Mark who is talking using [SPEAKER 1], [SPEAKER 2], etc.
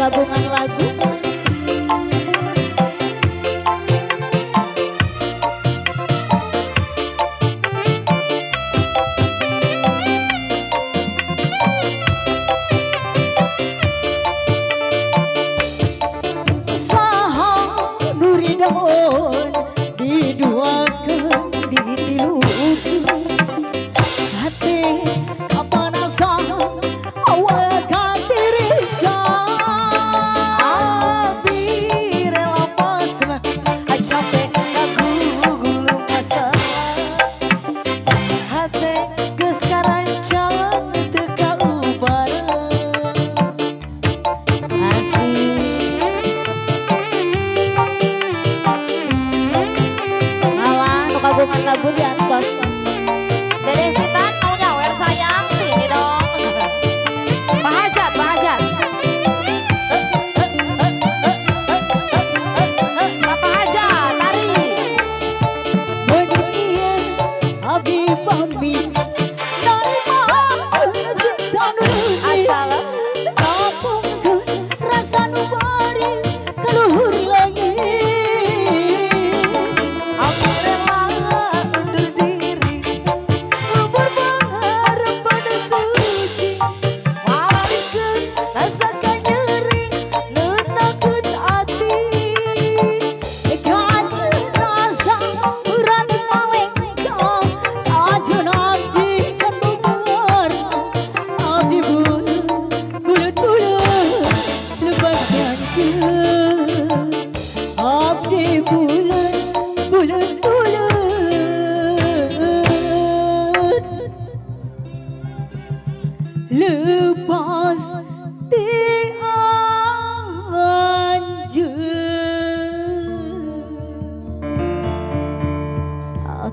[SPEAKER 1] kagungan lagu. Saha nuri daun diduakeun ditilukeun hati kapanasan awak katirisan
[SPEAKER 2] Abi rela pasrah capek kagugulu pasrah hate geus karancang teu kaubareun
[SPEAKER 1] asik. Ngalah nu kagungan lagu diantos.
[SPEAKER 2] Dede Sitan mau nyawer sayang sini dong Pak Hajat Bapak Hajat tarik
[SPEAKER 1] Benih abi pambi narimakeun cinta nurani
[SPEAKER 2] Assalam
[SPEAKER 1] ngapungkeun rasa nu bari ka luhur langit.
[SPEAKER 2] Aku rela undur diri kubur pengharapan suci walikeun rasa kanyeri neunakeun ati
[SPEAKER 1] Kajen rasa urat ngalengkong kajen abdi can bubar abdi bulet lepas nyanceun abdi bulet lepas